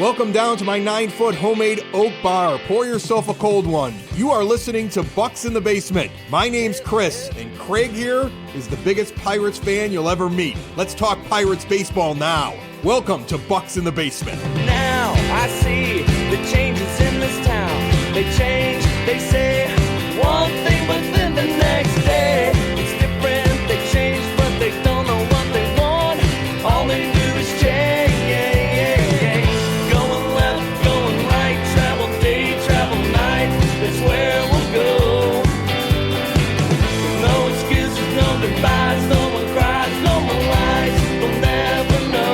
Welcome down to my 9-foot homemade oak bar. Pour yourself a cold one. You are listening to Bucs in the Basement. My name's Chris, and Craig here is the biggest Pirates fan you'll ever meet. Let's talk Pirates baseball now. Welcome to Bucs in the Basement. Now I see the changes in this town. They change, they say one thing, but then the next day it's different. They change, but they don't know what they want. All they do is change. Going left, going right, travel day, travel night. That's where we'll go. No excuses, no goodbyes, no one cries, no more lies. We'll never know.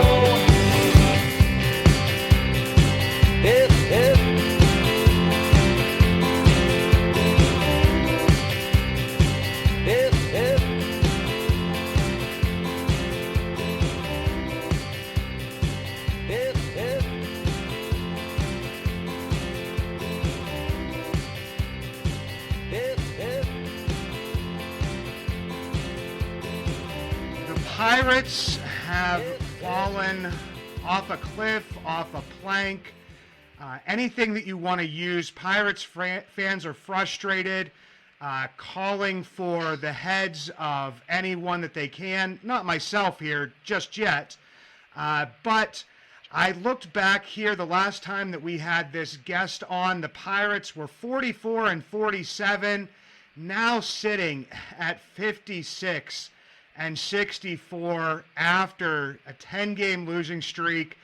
Pirates have fallen off a cliff, off a plank, anything that you want to use. Pirates fans are frustrated, calling for the heads of anyone that they can. Not myself here just yet, but I looked back here the last time that we had this guest on. The Pirates were 44-47, now sitting at 56 and 64 after a 10-game losing streak.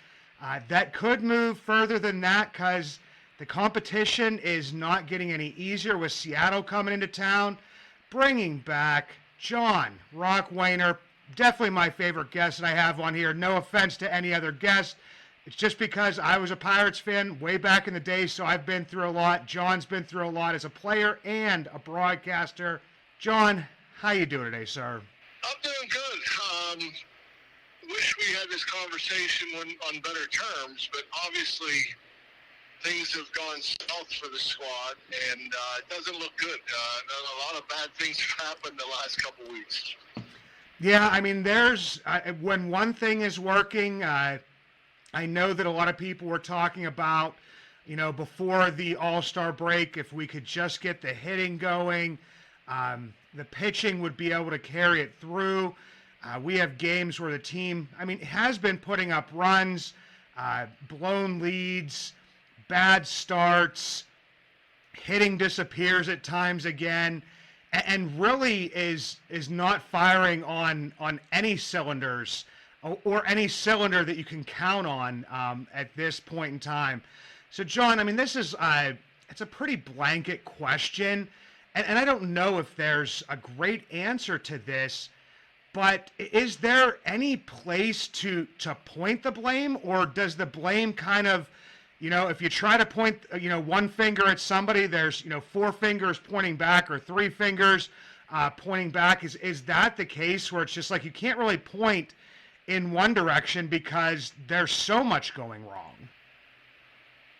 That could move further than that because the competition is not getting any easier with Seattle coming into town. Bringing back John Rock Wehner, definitely my favorite guest that I have on here. No offense to any other guest. It's just because I was a Pirates fan way back in the day, so I've been through a lot. John's been through a lot as a player and a broadcaster. John, how you doing today, sir? I'm doing good. Wish we had this conversation on better terms, but obviously things have gone south for the squad, and it doesn't look good. A lot of bad things have happened the last couple weeks. Yeah, I mean, there's when one thing is working, I know that a lot of people were talking about, before the All-Star break, if we could just get the hitting going, the pitching would be able to carry it through. We have games where the team, has been putting up runs, blown leads, bad starts, hitting disappears at times again, and really is not firing on any cylinders or any cylinder that you can count on at this point in time. So, John, this is it's a pretty blanket question. And I don't know if there's a great answer to this, but is there any place to point the blame, or does the blame kind of, if you try to point, one finger at somebody, there's, 4 fingers pointing back or 3 fingers pointing back? Is that the case where it's just like you can't really point in one direction because there's so much going wrong?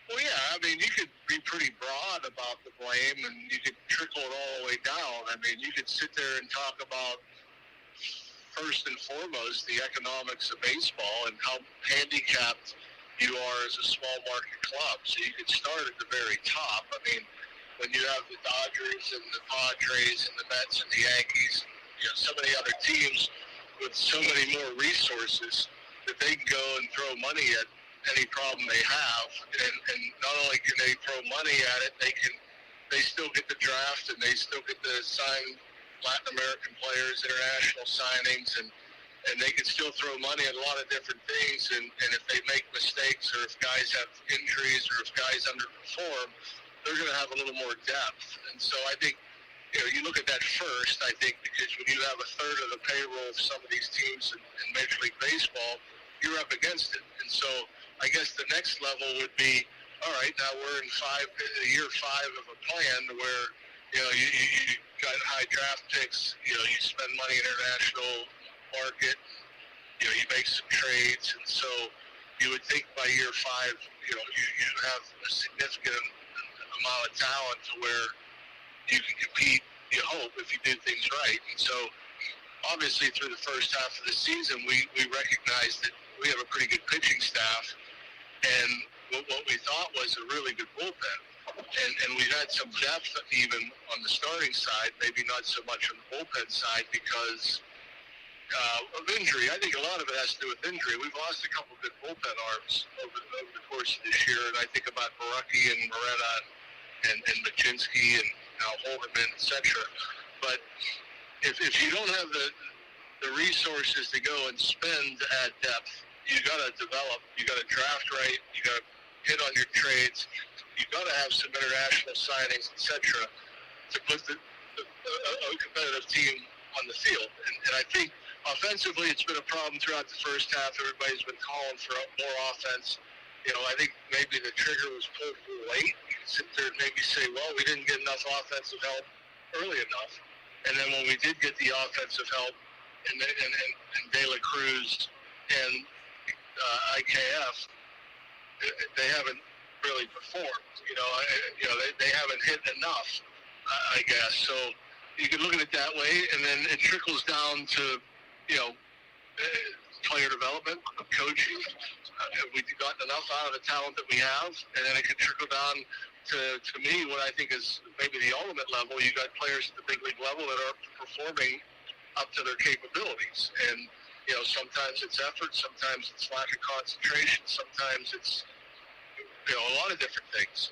Well, yeah, you could be pretty broad about the blame, and you could trickle it all the way down. You could sit there and talk about, first and foremost, the economics of baseball and how handicapped you are as a small market club. So you could start at the very top. When you have the Dodgers and the Padres and the Mets and the Yankees, so many other teams with so many more resources that they can go and throw money at any problem they have, and not only can they throw money at it, they still get the draft, and they still get to sign Latin American players, international signings, and they can still throw money at a lot of different things, and if they make mistakes, or if guys have injuries, or if guys underperform, they're going to have a little more depth. And so I think, you look at that first, I think, because when you have a third of the payroll of some of these teams in Major League Baseball, you're up against it. And so I guess the next level would be, all right, now we're in year 5 of a plan where, you got high draft picks, you spend money in international market, you make some trades, and so you would think by year 5, you have a significant amount of talent to where you can compete, you hope, if you do things right. And so obviously through the first half of the season, we recognize that we have a pretty good pitching staff, and what we thought was a really good bullpen. And we've had some depth even on the starting side, maybe not so much on the bullpen side because of injury. I think a lot of it has to do with injury. We've lost a couple good bullpen arms over the course of this year, and I think about Barucki and Moretta and Machinsky and now Holderman, etc. But if you don't have the resources to go and spend at depth, you got to develop, you got to draft right, you got to hit on your trades, you got to have some international signings, etc., to put a competitive team on the field. And I think offensively, it's been a problem throughout the first half. Everybody's been calling for more offense. I think maybe the trigger was pulled too late. You can sit there and maybe say, well, we didn't get enough offensive help early enough. And then when we did get the offensive help, and De La Cruz and IKF, they haven't really performed. They haven't hit enough, I guess. So you can look at it that way, and then it trickles down to, player development, coaching. We've gotten enough out of the talent that we have, and then it can trickle down to me what I think is maybe the ultimate level. You got players at the big league level that are performing up to their capabilities, and sometimes it's effort, sometimes it's lack of concentration, sometimes it's a lot of different things.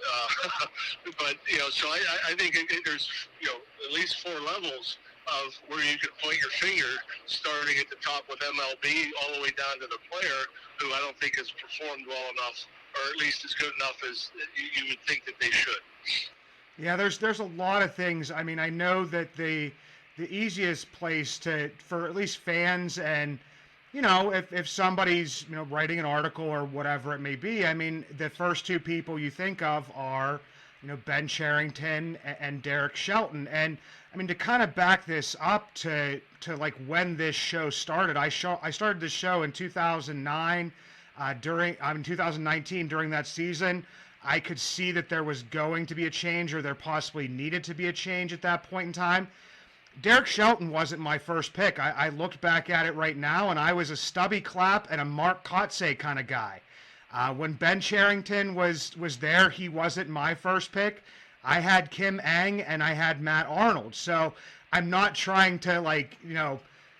But so I think there's at least 4 levels of where you can point your finger, starting at the top with MLB all the way down to the player who I don't think has performed well enough, or at least as good enough as you would think that they should. Yeah, there's a lot of things. I mean, I know that the easiest place for at least fans and if somebody's writing an article or whatever it may be, I mean, the first 2 people you think of are Ben Cherington and Derek Shelton. And I mean, to kind of back this up to like when this show started, I started this show in 2009. 2019 during that season, I could see that there was going to be a change, or there possibly needed to be a change at that point in time. Derek Shelton wasn't my first pick. I looked back at it right now, and I was a Stubby Clapp and a Mark Kotsay kind of guy. When Ben Cherington was there, he wasn't my first pick. I had Kim Ng and I had Matt Arnold. So I'm not trying to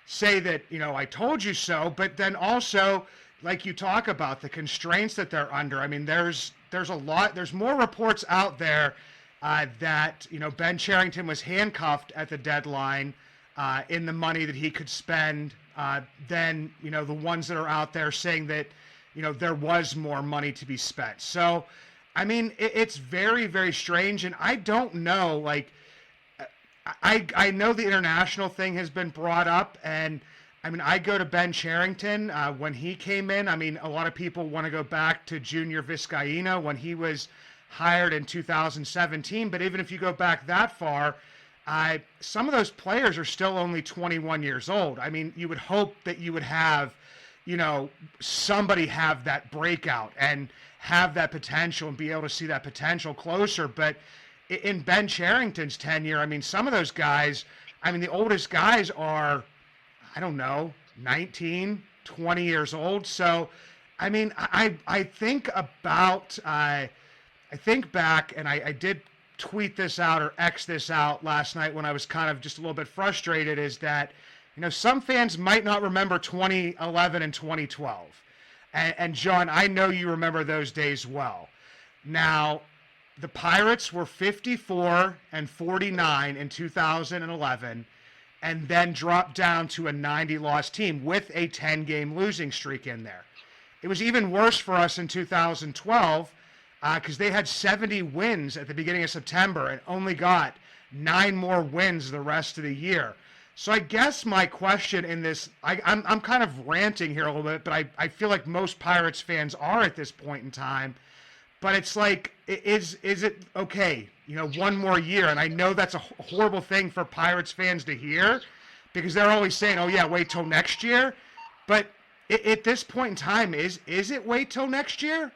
say that, I told you so, but then also, like you talk about the constraints that they're under. I mean, there's more reports out there that Ben Cherington was handcuffed at the deadline in the money that he could spend than the ones that are out there saying that there was more money to be spent. So I mean, it's very, very strange, and I don't know. I know the international thing has been brought up, and I mean, I go to Ben Cherington when he came in. I mean, a lot of people want to go back to Junior Vizcaíno when he was hired in 2017. But even if you go back that far, some of those players are still only 21 years old. I mean, you would hope that you would have, somebody have that breakout and have that potential and be able to see that potential closer. But in Ben Cherington's tenure, I mean, some of those guys, I mean, the oldest guys are, I don't know, 19, 20 years old. So, I mean, I think about, I think back, and I did tweet this out or X this out last night when I was kind of just a little bit frustrated, is that, some fans might not remember 2011 and 2012. And John, I know you remember those days well. Now, the Pirates were 54 and 49 in 2011, and then dropped down to a 90-loss team with a 10-game losing streak in there. It was even worse for us in 2012 because they had 70 wins at the beginning of September and only got 9 more wins the rest of the year. So I guess my question in this, I'm kind of ranting here a little bit, but I feel like most Pirates fans are at this point in time. But it's like, is it okay, one more year? And I know that's a horrible thing for Pirates fans to hear because they're always saying, oh yeah, wait till next year. But at this point in time, is it wait till next year?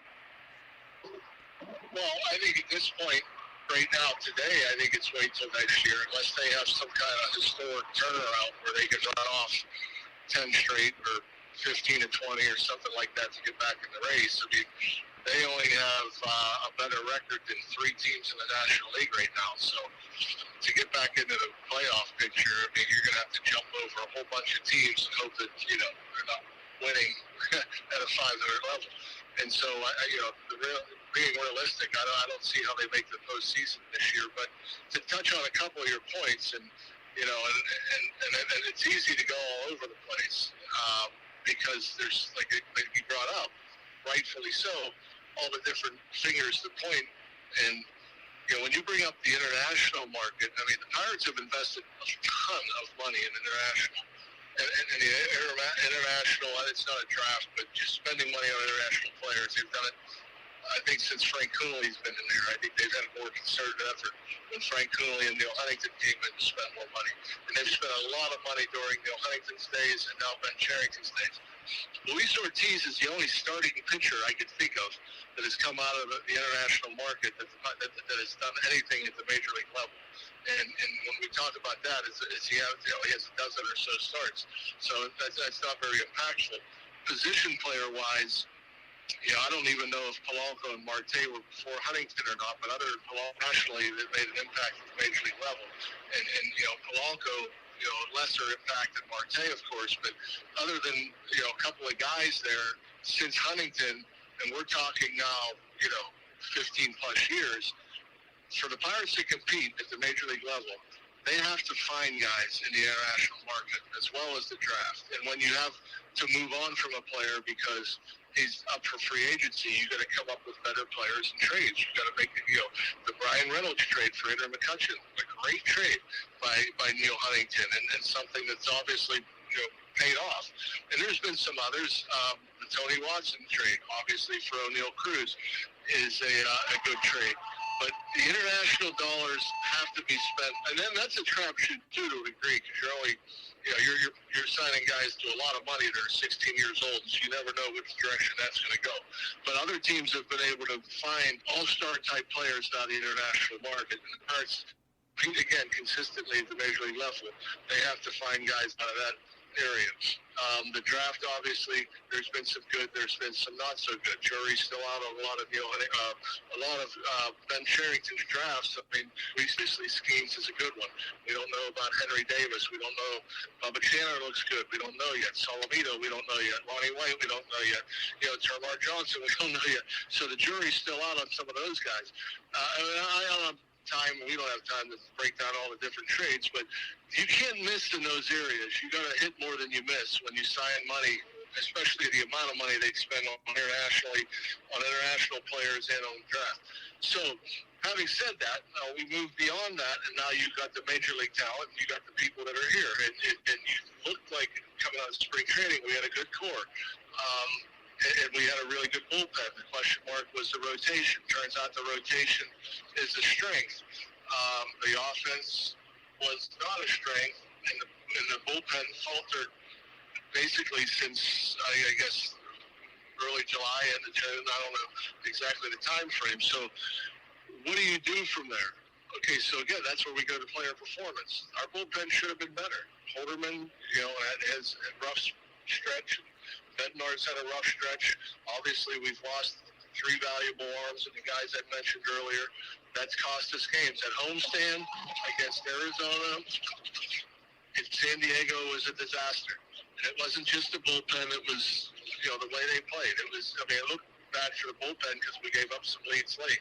Well, I think at this point, right now, today, I think it's wait till next year, unless they have some kind of historic turnaround where they can run off 10 straight or 15 and 20 or something like that to get back in the race. I mean, they only have than 3 teams in the National League right now. So to get back into the playoff picture, I mean, you're going to have to jump over a whole bunch of teams and hope that, they're not winning at a 500 level. And so, being realistic, I don't see how they make the postseason this year. But to touch on a couple of your points, and it's easy to go all over the place because there's, like you brought up, rightfully so, all the different fingers to point. And when you bring up the international market, I mean, the Pirates have invested a ton of money in international. And the international, it's not a draft, but just spending money on international players, they've done it, I think, since Frank Cooley's been in there. I think they've had a more concerted effort when Frank Cooley and Neil Huntington came in to spend more money. And they've spent a lot of money during Neil Huntington's days and now Ben Cherington's days. Luis Ortiz is the only starting pitcher I could think of that has come out of the international market that has done anything at the major league level. And when we talk about that, he has a dozen or so starts. So that's not very impactful. Position player-wise, I don't even know if Polanco and Marte were before Huntington or not, but other than Polanco nationally, that made an impact at the major league level. And Polanco, lesser impact than Marte, of course, but other than, a couple of guys there since Huntington, and we're talking now, 15-plus years, for the Pirates to compete at the major league level, they have to find guys in the international market as well as the draft. And when you have to move on from a player because he's up for free agency, you got to come up with better players and trades. You got to make the Brian Reynolds trade for Andrew McCutcheon, a great trade by Neil Huntington, and something that's obviously paid off. And there's been some others. The Tony Watson trade, obviously, for O'Neal Cruz is a good trade. But the international dollars have to be spent, and then that's a crapshoot too, to a degree, because you're only, you're signing guys to a lot of money that are 16 years old, so you never know which direction that's going to go. But other teams have been able to find all-star type players out of the international market, and the Pirates, again, consistently at the major league level, they have to find guys out of that area. The draft, obviously, there's been some good, there's been some not so good. Jury's still out on a lot of Ben Cherington's drafts. I mean, recently Skeens is a good one. We don't know about Henry Davis. We don't know. Bubba Channer looks good. We don't know yet. Solomito, we don't know yet. Lonnie White, we don't know yet. Termarr Johnson, we don't know yet. So the jury's still out on some of those guys. We don't have time to break down all the different trades, but you can't miss in those areas. You got to hit more than you miss when you sign money, especially the amount of money they spend on international players and on the draft. So, having said that, we move beyond that, and now you've got the major league talent, and you got the people that are here, and you looked like coming out of spring training, we had a good core. And we had a really good bullpen. The question mark was the rotation. Turns out the rotation is a strength. The offense was not a strength, and the bullpen faltered basically since, I guess, early July into June. I don't know exactly the time frame. So what do you do from there? Okay, so again, that's where we go to player performance. Our bullpen should have been better. Holderman, has a rough stretch. Bednar's had a rough stretch. Obviously, we've lost 3 valuable arms, and the guys I mentioned earlier, that's cost us games. At homestand against Arizona, San Diego was a disaster. And it wasn't just the bullpen, it was, the way they played. It looked bad for the bullpen because we gave up some leads late.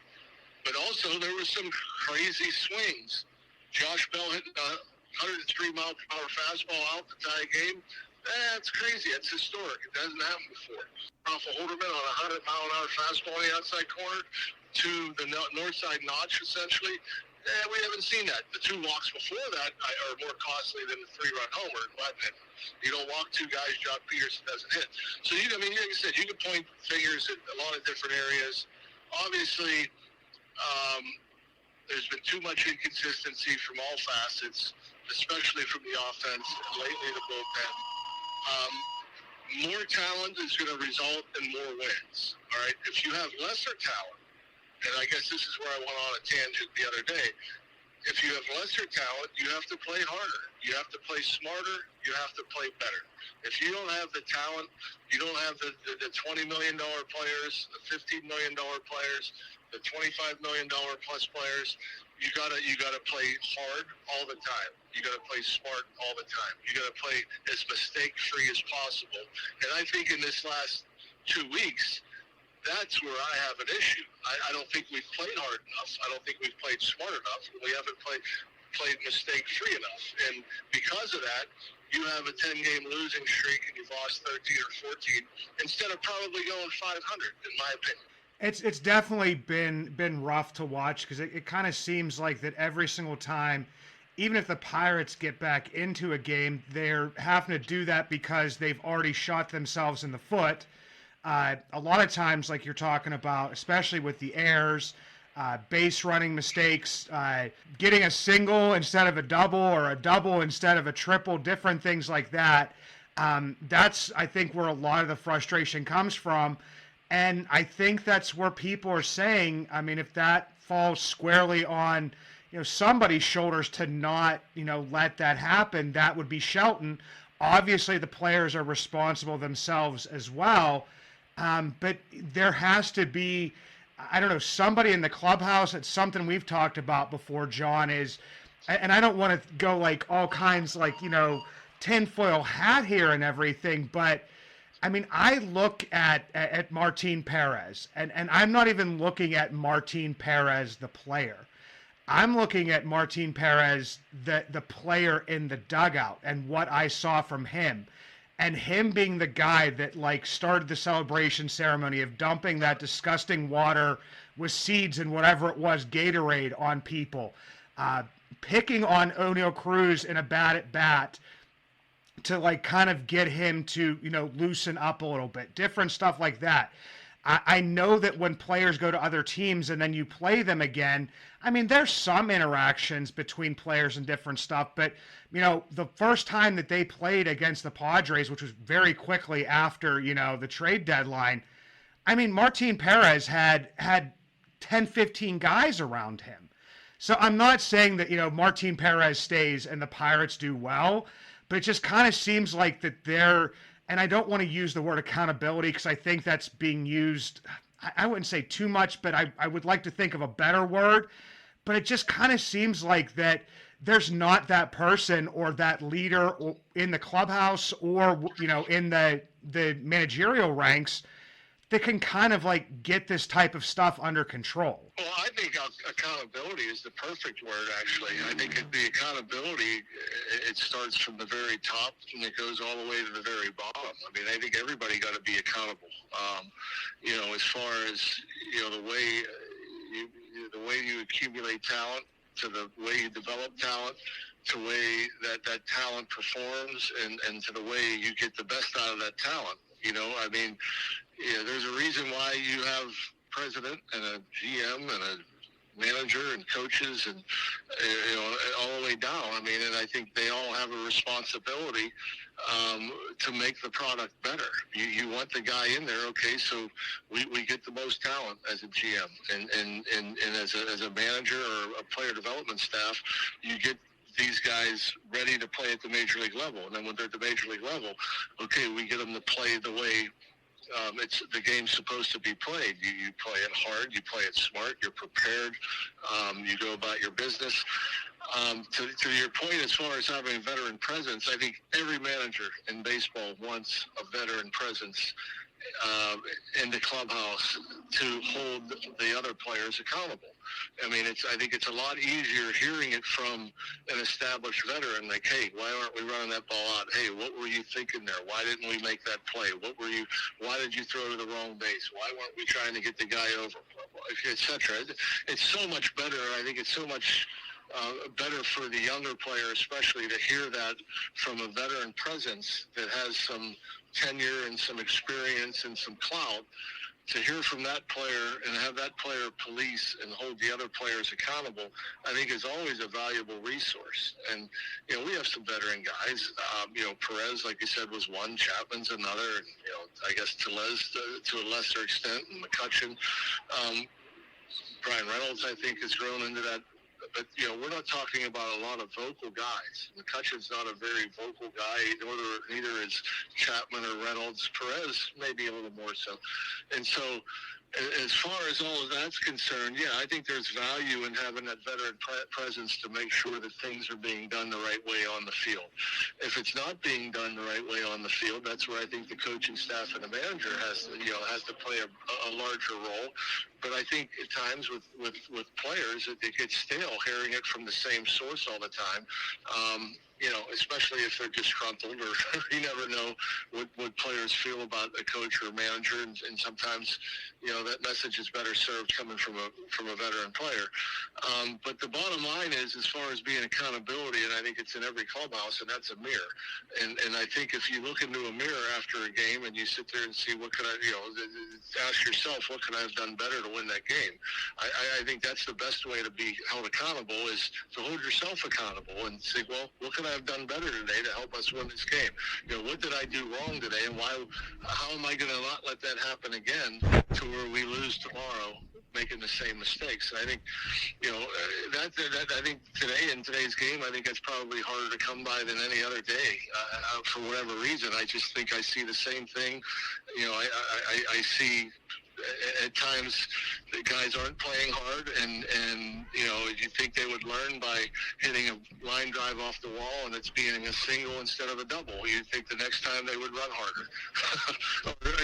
But also, there were some crazy swings. Josh Bell hit a 103-mile-per-hour fastball out to tie a game. That's crazy. That's historic. It hasn't happened before. Off of Holderman on a 100-mile-an-hour fastball on the outside corner to the north side notch, essentially. We haven't seen that. The 2 walks before that are more costly than the 3-run homer, in my opinion. You don't walk 2 guys, Jock Peterson doesn't hit. So, like I said, you can point fingers at a lot of different areas. Obviously, there's been too much inconsistency from all facets, especially from the offense, and lately the bullpen. More talent is going to result in more wins. All right. If you have lesser talent, and I guess this is where I went on a tangent the other day. If you have lesser talent, you have to play harder. You have to play smarter. You have to play better. If you don't have the talent, you don't have the $20 million players, the $15 million players, the $25 million plus players. You gotta play hard all the time. You gotta play smart all the time. You gotta play as mistake-free as possible. And I think in this last 2 weeks, that's where I have an issue. I don't think we've played hard enough. I don't think we've played smart enough. We haven't played mistake-free enough. And because of that, you have a 10-game losing streak and you've lost 13 or 14 instead of probably going 500, in my opinion. It's definitely been rough to watch because it kind of seems like that every single time, even if the Pirates get back into a game, they're having to do that because they've already shot themselves in the foot. A lot of times, like you're talking about, especially with the errors, base running mistakes, getting a single instead of a double or a double instead of a triple, different things like that. That's, I think, where a lot of the frustration comes from. And I think that's where people are saying, I mean, if that falls squarely on, somebody's shoulders to not, let that happen, that would be Shelton. Obviously, the players are responsible themselves as well. But there has to be, I don't know, somebody in the clubhouse. It's something we've talked about before, John, is, and I don't want to go like all kinds like, tinfoil hat here and everything, but I mean, I look at Martin Perez, and I'm not even looking at Martin Perez, the player. I'm looking at Martin Perez, the player in the dugout, and what I saw from him. And him being the guy that, like, started the celebration ceremony of dumping that disgusting water with seeds and whatever it was, Gatorade, on people. Picking on O'Neal Cruz in a bat to, like, kind of get him to, loosen up a little bit. Different stuff like that. I know that when players go to other teams and then you play them again, I mean, there's some interactions between players and different stuff, but, the first time that they played against the Padres, which was very quickly after, the trade deadline, I mean, Martin Perez had 10, 15 guys around him. So I'm not saying that, Martin Perez stays and the Pirates do well, but it just kind of seems like that they're, and I don't want to use the word accountability because I think that's being used, I wouldn't say too much, but I would like to think of a better word. But it just kind of seems like that there's not that person or that leader in the clubhouse or, in the managerial ranks that can kind of like get this type of stuff under control. Well, I think accountability is the perfect word, actually. I think the accountability, it starts from the very top and it goes all the way to the very bottom. I mean, I think everybody got to be accountable. As far as, the way you accumulate talent, to the way you develop talent, to the way that talent performs, and to the way you get the best out of that talent. There's a reason why you have president and a GM and a manager and coaches and all the way down. I mean, and I think they all have a responsibility to make the product better. You want the guy in there, okay? So we get the most talent as a GM and as a manager or a player development staff, you get these guys ready to play at the major league level. And then when they're at the major league level, okay, we get them to play the way the game's supposed to be played. You play it hard, you play it smart, you're prepared, you go about your business. To your point, as far as having a veteran presence, I think every manager in baseball wants a veteran presence in the clubhouse to hold the other players accountable. I mean, I think it's a lot easier hearing it from an established veteran, like, hey, why aren't we running that ball out? Hey, what were you thinking there? Why didn't we make that play? Why did you throw to the wrong base? Why weren't we trying to get the guy over? Et cetera. It's so much better. I think it's so much better for the younger player, especially, to hear that from a veteran presence that has some tenure and some experience and some clout, to hear from that player and have that player police and hold the other players accountable, I think is always a valuable resource. And, we have some veteran guys. Perez, like you said, was one. Chapman's another. I guess Tellez to a lesser extent, and McCutcheon. Brian Reynolds, I think, has grown into that but we're not talking about a lot of vocal guys. McCutcheon's not a very vocal guy, neither is Chapman or Reynolds. Perez maybe a little more so. And so, as far as all of that's concerned, yeah, I think there's value in having that veteran presence to make sure that things are being done the right way on the field. If it's not being done the right way on the field, that's where I think the coaching staff and the manager has to play a larger role. But I think at times with players, it gets stale hearing it from the same source all the time. Especially if they're disgruntled, or you never know what players feel about a coach or a manager, and sometimes, that message is better served coming from a veteran player. But the bottom line is, as far as being accountability, and I think it's in every clubhouse, and that's a mirror. And I think if you look into a mirror after a game and you sit there and see what could I, ask yourself, what could I have done better to win that game? I think that's the best way to be held accountable, is to hold yourself accountable and say, well, what could I have done better today to help us win this game? What did I do wrong today, and how am I going to not let that happen again to where we lose tomorrow making the same mistakes? And I think, I think today, in today's game, I think that's probably harder to come by than any other day. For whatever reason, I just think I see the same thing. I see at times the guys aren't playing hard, and you think they would learn by hitting a line drive off the wall and it's being a single instead of a double. You'd think the next time they would run harder.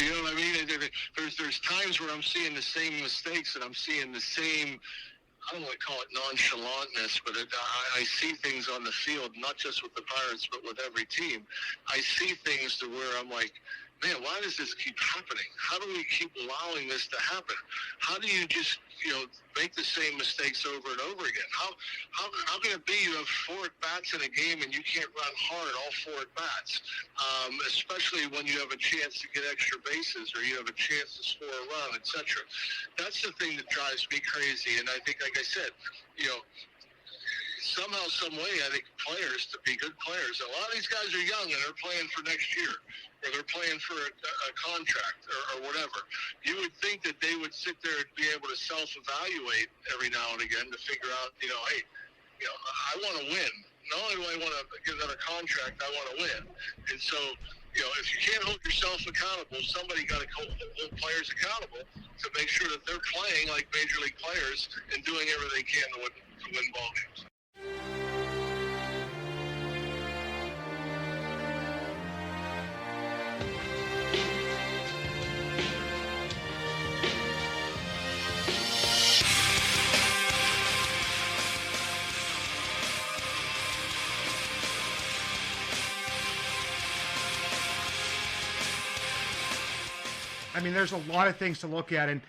You know what I mean? There's times where I'm seeing the same mistakes, and I'm seeing the same, I don't want to call it nonchalantness, but I see things on the field, not just with the Pirates, but with every team. I see things to where I'm like, man, why does this keep happening? How do we keep allowing this to happen? How do you just, make the same mistakes over and over again? How can it be you have 4 at-bats in a game and you can't run hard all 4 at-bats, especially when you have a chance to get extra bases or you have a chance to score a run, etc. That's the thing that drives me crazy. And I think, like I said, somehow, some way, I think players, to be good players, a lot of these guys are young and they're playing for next year, or they're playing for a contract or whatever. You would think that they would sit there and be able to self-evaluate every now and again to figure out, hey, I want to win. Not only do I want to get another contract, I want to win. And so, if you can't hold yourself accountable, somebody got to hold players accountable to make sure that they're playing like major league players and doing everything they can to win ball games. I mean, there's a lot of things to look at, and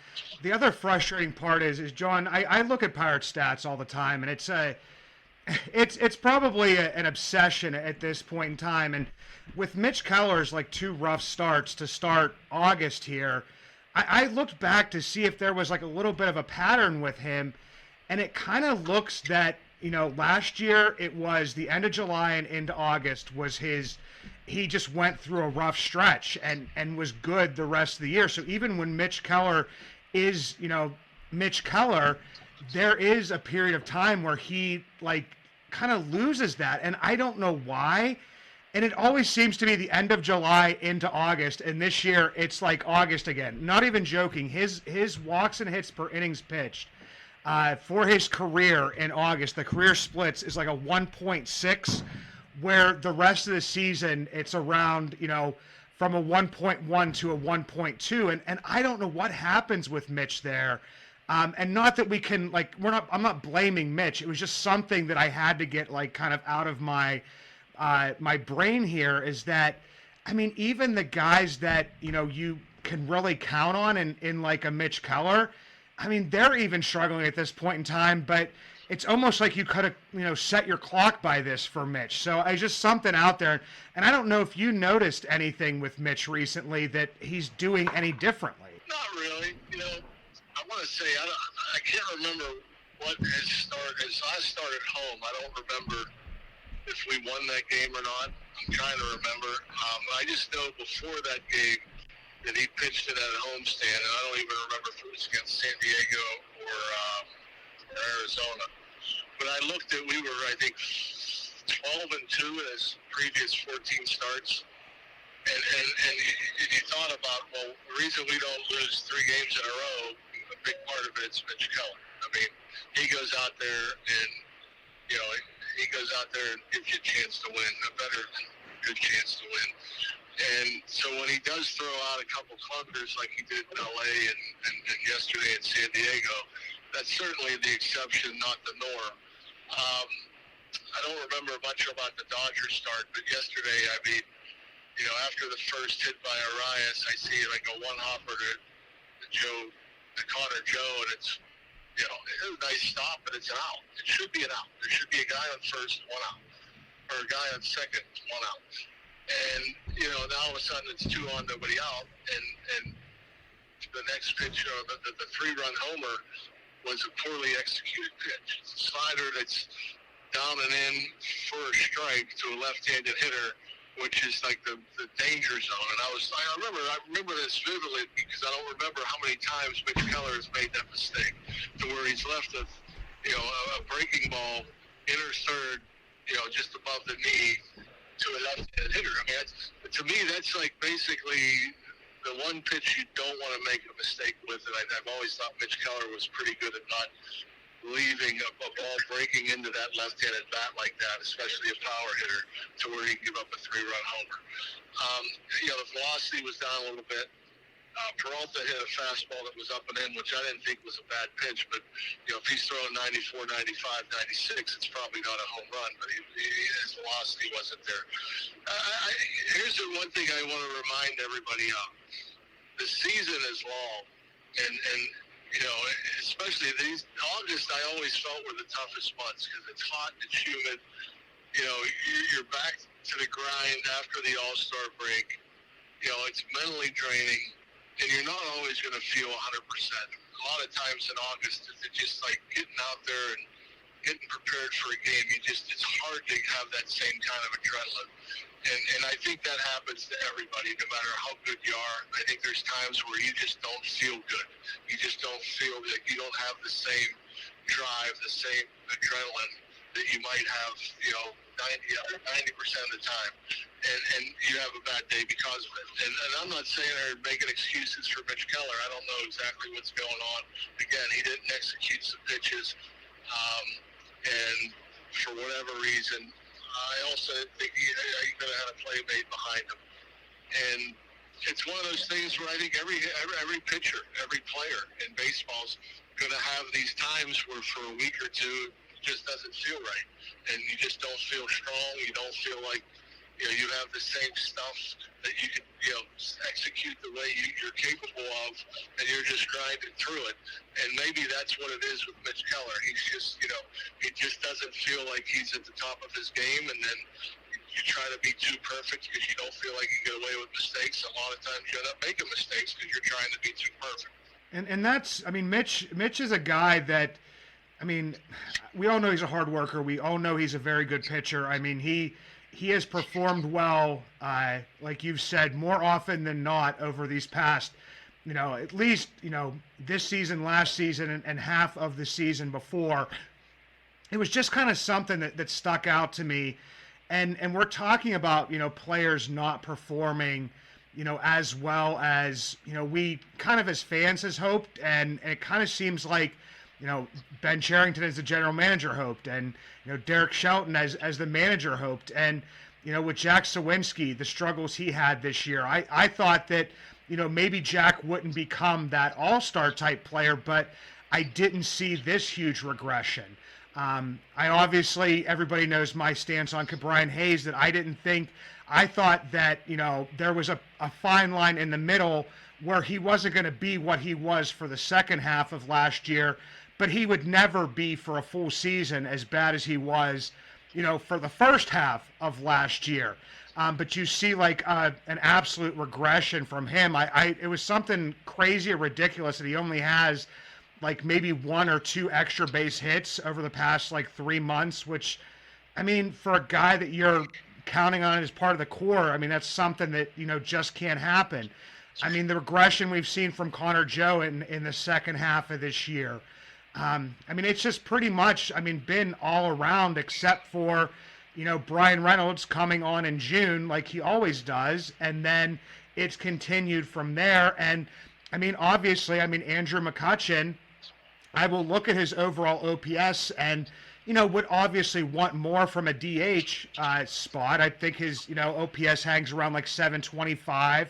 the other frustrating part is John, I look at Pirate stats all the time, and it's probably an obsession at this point in time. And with Mitch Keller's 2 rough starts to start August here, I looked back to see if there was a little bit of a pattern with him, and it kind of looks that last year it was the end of July and into August was he just went through a rough stretch and was good the rest of the year. So even when Mitch Keller is, Mitch Keller, there is a period of time where he kind of loses that. And I don't know why. And it always seems to be the end of July into August. And this year it's August again. Not even joking. His walks and hits per innings pitched for his career in August, the career splits is a 1.6, where the rest of the season it's around, from a 1.1 to a 1.2. And I don't know what happens with Mitch there. And not that we can, I'm not blaming Mitch. It was just something that I had to get kind of out of my brain here, is that, I mean, even the guys that, you can really count on in a Mitch Keller, I mean, they're even struggling at this point in time, but it's almost like you could have, set your clock by this for Mitch. So it's just something out there. And I don't know if you noticed anything with Mitch recently that he's doing any differently. Not really. I want to say, I can't remember what his last start at home. I don't remember if we won that game or not. I'm trying to remember. I just know before that game that he pitched it at a homestand, and I don't even remember if it was against San Diego or Arizona. but I looked at, we were, I think, 12-2 in his previous 14 starts. And you thought about, well, the reason we don't lose 3 games in a row, a big part of it's Mitch Keller. I mean, he goes out there and, he goes out there and gives you a chance to win, good chance to win. And so when he does throw out a couple clunkers like he did in L.A. and yesterday in San Diego, that's certainly the exception, not the norm. I don't remember much about the Dodgers start, but yesterday, I mean, after the first hit by Arias, I see like a one-hopper to Connor Joe, and it's, it's a nice stop, but it's an out. It should be an out. There should be a guy on first, 1 out, or a guy on second, 1 out. And, now all of a sudden it's 2 on, nobody out, and the next pitch, the 3-run homer was a poorly executed pitch. It's a slider that's down and in for a strike to a left-handed hitter, which is like the danger zone. And I remember this vividly because I don't remember how many times Mitch Keller has made that mistake, to where he's left a breaking ball inner third, just above the knee to a left-handed hitter. I mean, to me, that's like basically the one pitch you don't want to make a mistake with. And I've always thought Mitch Keller was pretty good at not leaving a ball breaking into that left-handed bat like that, especially a power hitter, to where he can give up a 3-run homer. The velocity was down a little bit. Peralta hit a fastball that was up and in, which I didn't think was a bad pitch, but if he's throwing 94, 95, 96, it's probably not a home run, but his velocity wasn't there. Here's the one thing I want to remind everybody of. The season is long, and especially August, I always felt were the toughest months because it's hot, it's humid. You're back to the grind after the All-Star break. It's mentally draining, and you're not always going to feel 100%. A lot of times in August, it's just like getting out there and getting prepared for a game. It's hard to have that same kind of adrenaline. And I think that happens to everybody, no matter how good you are. I think there's times where you just don't feel good. You just don't feel like you don't have the same drive, the same adrenaline that you might have, 90% of the time. And you have a bad day because of it. And I'm not saying they're making excuses for Mitch Keller. I don't know exactly what's going on. Again, he didn't execute some pitches. And for whatever reason, I also think he could have had a play made behind him. And it's one of those things where I think every pitcher, every player in baseball is going to have these times where for a week or two it just doesn't feel right. And you just don't feel strong. You don't feel like you have the same stuff that you can execute the way you're capable of, and you're just grinding through it. And maybe that's what it is with Mitch Keller. He's just, he just doesn't feel like he's at the top of his game, and then you try to be too perfect because you don't feel like you get away with mistakes. A lot of times you end up making mistakes because you're trying to be too perfect. And that's, Mitch is a guy that, we all know he's a hard worker. We all know he's a very good pitcher. He has performed well, like you've said, more often than not over these past, at least, this season, last season, and half of the season before. It was just kind of something that stuck out to me. And we're talking about, players not performing, as well as, we kind of as fans has hoped. And it kind of seems like, Ben Cherington as the general manager hoped, and Derek Shelton as the manager hoped, and with Jack Sawinski, the struggles he had this year, I thought that maybe Jack wouldn't become that all-star type player, but I didn't see this huge regression. Everybody knows my stance on Brian Hayes, that I thought that there was a fine line in the middle where he wasn't going to be what he was for the second half of last year, but he would never be for a full season as bad as he was, for the first half of last year. But you see an absolute regression from him. It was something crazy or ridiculous that he only has maybe 1 or 2 extra base hits over the past 3 months, which, for a guy that you're counting on as part of the core, that's something that, just can't happen. The regression we've seen from Connor Joe in the second half of this year. I mean, it's just pretty much, been all around except for, Brian Reynolds coming on in June like he always does. And then it's continued from there. And, obviously, Andrew McCutchen, I will look at his overall OPS and, would obviously want more from a DH spot. I think his, OPS hangs around like 725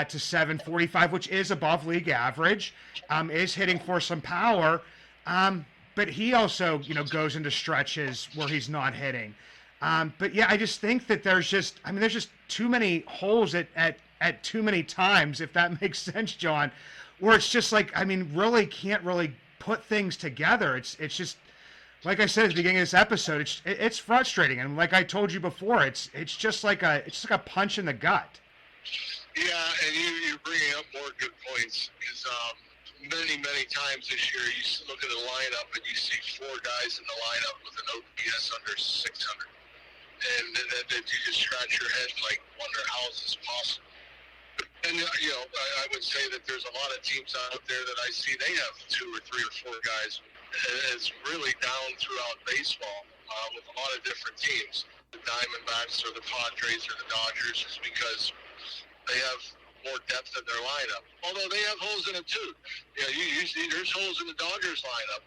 to 745, which is above league average, is hitting for some power. But he also, goes into stretches where he's not hitting. But yeah, I just think that there's just too many holes at too many times, if that makes sense, John, where it's just like, really can't really put things together. It's just, like I said at the beginning of this episode, it's frustrating. And like I told you before, it's just like a punch in the gut. Yeah, and you're bringing up more good points because many times this year you look at the lineup and you see four guys in the lineup with an OPS under 600, and then you just scratch your head like wonder how is this possible. And I would say that there's a lot of teams out there that I see they have 2 or 3 or 4 guys. It's really down throughout baseball with a lot of different teams. The Diamondbacks or the Padres or the Dodgers is because they have more depth in their lineup. Although they have holes in it too. You see there's holes in the Dodgers lineup.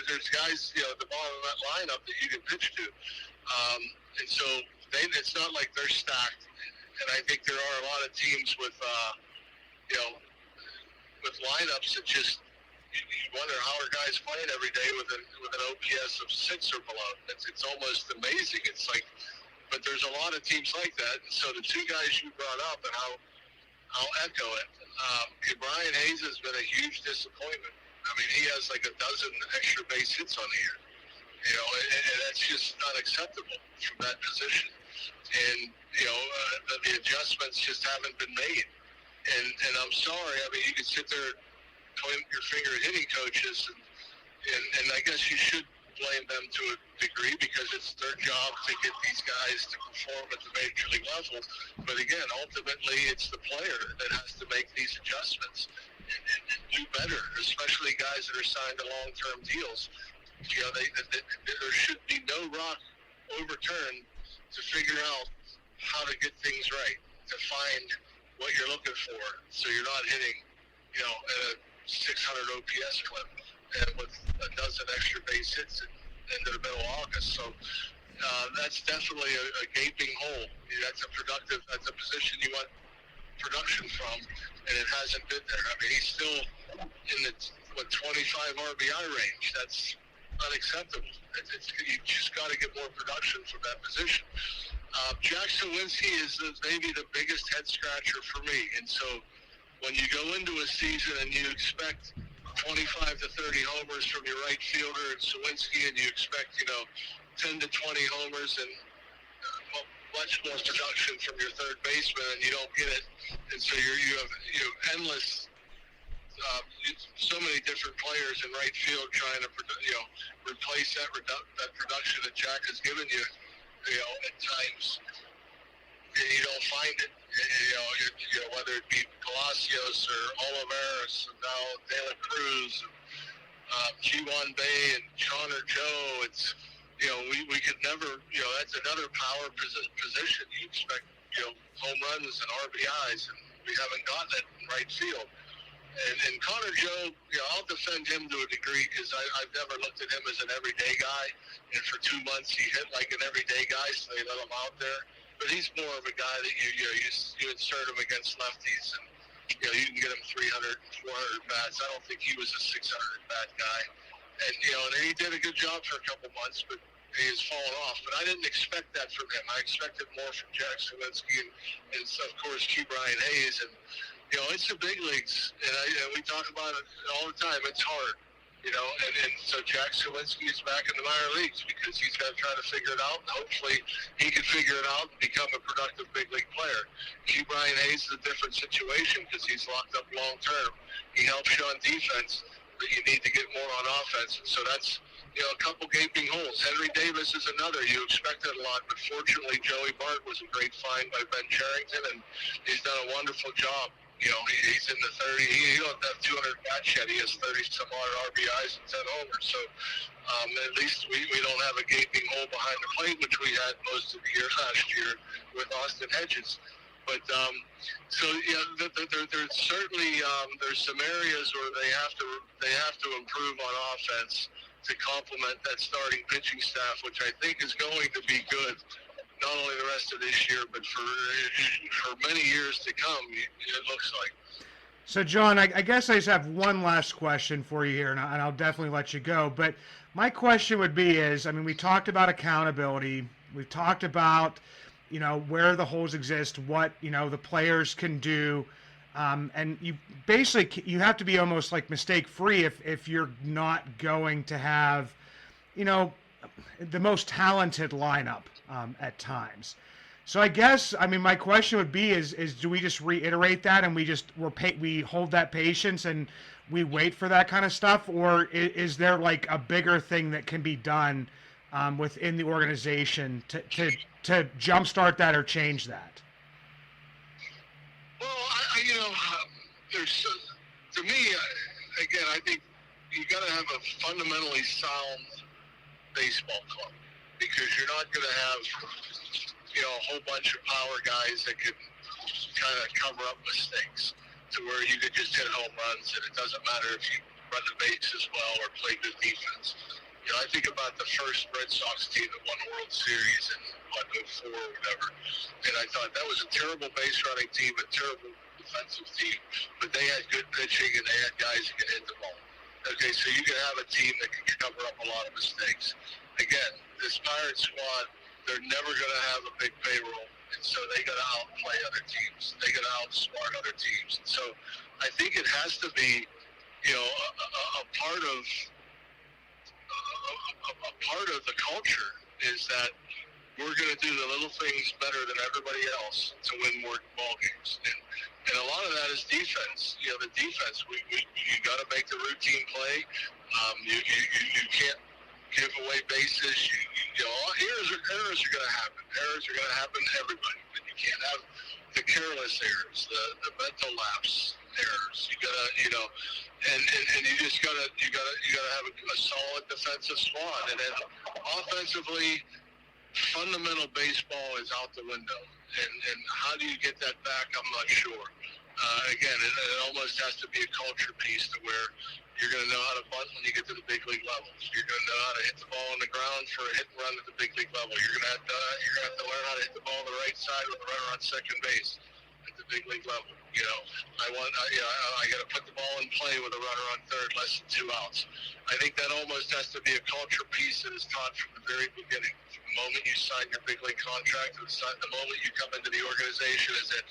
There's guys at the bottom of that lineup that you can pitch to. And so it's not like they're stacked. And I think there are a lot of teams with with lineups that just you wonder how are guys playing every day with an OPS of 6 or below. It's almost amazing. It's like, but there's a lot of teams like that. And so the two guys you brought up, and I'll echo it. Brian Hayes has been a huge disappointment. He has like a dozen extra base hits on the year. And that's just not acceptable from that position. And the adjustments just haven't been made. And I'm sorry. You can sit there point your finger at hitting coaches, and I guess you should blame them to a degree because it's their job to get these guys to perform at the major league level. But again, ultimately, it's the player that has to make these adjustments and do better, especially guys that are signed to long-term deals. There should be no rock overturned to figure out how to get things right, to find what you're looking for, so you're not hitting, at a 600 OPS clip and with a dozen extra base hits into the middle of August. So that's definitely a gaping hole. That's a position you want production from, and it hasn't been there. He's still in the 25 RBI range. That's unacceptable. You just got to get more production from that position. Jack Sawinski is maybe the biggest head scratcher for me, and so when you go into a season and you expect 25 to 30 homers from your right fielder and Sawinski, and you expect 10 to 20 homers and much more production from your third baseman, and you don't get it, and so you have endless. So many different players in right field trying to replace that production that Jack has given you, at times, and you don't find it. Whether it be Palacios or Olivares, and now De La Cruz, G1 Bay and Connor Joe, it's we could never that's another power position. You expect home runs and RBIs, and we haven't gotten it in right field. And Connor Joe, I'll defend him to a degree because I've never looked at him as an everyday guy. And for 2 months, he hit like an everyday guy, so they let him out there. But he's more of a guy that you insert him against lefties, and you can get him 300, 400 bats. I don't think he was a 600 bat guy. And and he did a good job for a couple months, but he has fallen off. But I didn't expect that from him. I expected more from Jack Sawinski and of course, Brian Hayes. And it's the big leagues, and we talk about it all the time. It's hard, and so Jack Sawinski is back in the minor leagues because he's got to try to figure it out, and hopefully he can figure it out and become a productive big league player. Brian Hayes is a different situation because he's locked up long term. He helps you on defense, but you need to get more on offense, and so that's a couple gaping holes. Henry Davis is another. You expected a lot, but fortunately Joey Bart was a great find by Ben Cherington, and he's done a wonderful job He's in the 30. He don't have 200 bats yet. He has 30 some odd RBIs and 10 homers. So at least we don't have a gaping hole behind the plate, which we had most of the year last year with Austin Hedges. But there's certainly there's some areas where they have to improve on offense to complement that starting pitching staff, which I think is going to be good. Not only the rest of this year, but for many years to come, it looks like. So, John, I guess I just have one last question for you here, and I'll definitely let you go. But my question would be we talked about accountability. We've talked about, where the holes exist, what, the players can do. And you have to be almost like mistake-free if you're not going to have, the most talented lineup at times. So I guess, my question would be is do we just reiterate that and we hold that patience and we wait for that kind of stuff? Or is there like a bigger thing that can be done within the organization to jumpstart that or change that? Well, to me, again, I think you got to have a fundamentally sound baseball club, because you're not going to have, a whole bunch of power guys that could kind of cover up mistakes to where you could just hit home runs and it doesn't matter if you run the bases well or play good defense. I think about the first Red Sox team that won the World Series in 2004 or whatever, and I thought that was a terrible base running team, a terrible defensive team, but they had good pitching and they had guys that could hit the ball. Okay, so you can have a team that can cover up a lot of mistakes. Again, this Pirates squad, they're never going to have a big payroll, and so they got to outplay other teams. They got to outsmart other teams. And so I think it has to be, a part of the culture is that we're going to do the little things better than everybody else to win more ball games. And a lot of that is defense. The defense, you got to make the routine play. You can't give away bases. Errors are going to happen. Errors are going to happen to everybody. But you can't have the careless errors, the mental lapse errors. You gotta, and you just gotta have a solid defensive squad. And then offensively, fundamental baseball is out the window. And how do you get that back? I'm not sure. Again, it almost has to be a culture piece to where you're going to know how to bunt when you get to the big league levels. You're going to know how to hit the ball on the ground for a hit and run at the big league level. You're going to have to learn how to hit the ball on the right side with the runner on second base at the big league level. I got to put the ball in play with a runner on third, less than 2 outs. I think that almost has to be a culture piece that is taught from the very beginning. From the moment you sign your big league contract, the moment you come into the organization, is that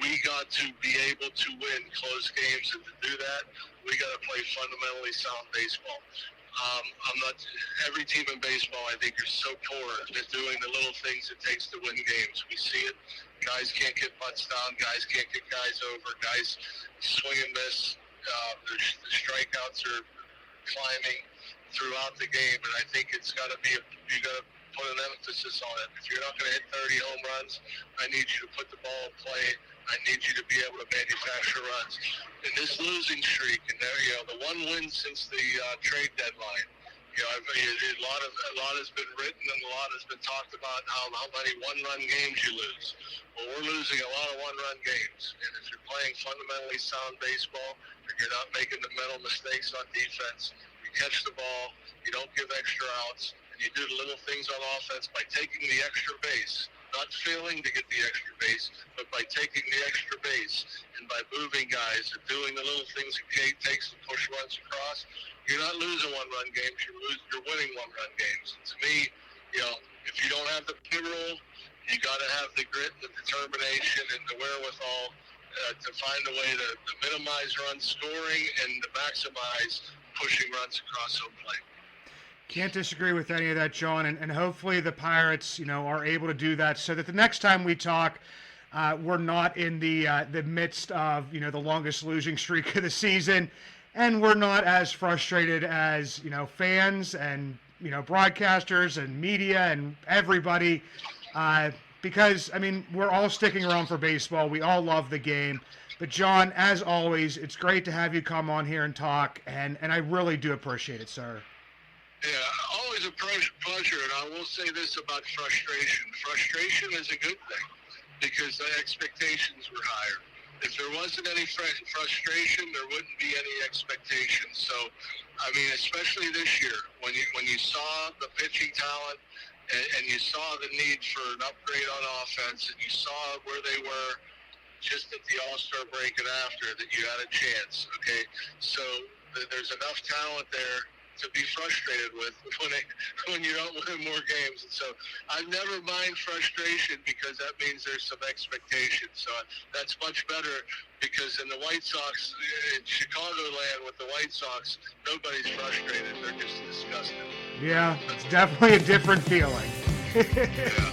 we got to be able to win close games, and to do that, we got to play fundamentally sound baseball. Every team in baseball, I think, is so poor at doing the little things it takes to win games. We see it. Guys can't get butts down. Guys can't get guys over. Guys swing and miss. The strikeouts are climbing throughout the game, and I think it's got to be you got to put an emphasis on it. If you're not going to hit 30 home runs, I need you to put the ball in play. I need you to be able to manufacture runs. In this losing streak, and the one win since the trade deadline, a lot has been written and a lot has been talked about how many one-run games you lose. Well, we're losing a lot of one-run games, and if you're playing fundamentally sound baseball and you're not making the mental mistakes on defense, you catch the ball, you don't give extra outs, and you do the little things on offense by taking the extra base. Not failing to get the extra base, but by taking the extra base and by moving guys and doing the little things it takes to push runs across, you're not losing one-run games. You're winning one-run games. And to me, if you don't have the payroll, you got to have the grit, the determination, and the wherewithal to find a way to minimize run scoring and to maximize pushing runs across home plate. Can't disagree with any of that, John, and hopefully the Pirates, are able to do that so that the next time we talk, we're not in the midst of, the longest losing streak of the season, and we're not as frustrated as, fans and, broadcasters and media and everybody, because, we're all sticking around for baseball. We all love the game. But John, as always, it's great to have you come on here and talk, and I really do appreciate it, sir. Yeah, always a pleasure, and I will say this about frustration. Frustration is a good thing because the expectations were higher. If there wasn't any frustration, there wouldn't be any expectations. So, I mean, especially this year, when you saw the pitching talent and you saw the need for an upgrade on offense, and you saw where they were just at the All-Star break and after, that you had a chance. Okay, so there's enough talent there to be frustrated with when you don't win more games. And so I never mind frustration because that means there's some expectation. So that's much better, because in the White Sox, in Chicagoland with the White Sox, nobody's frustrated. They're just disgusted. Yeah, it's definitely a different feeling. Yeah.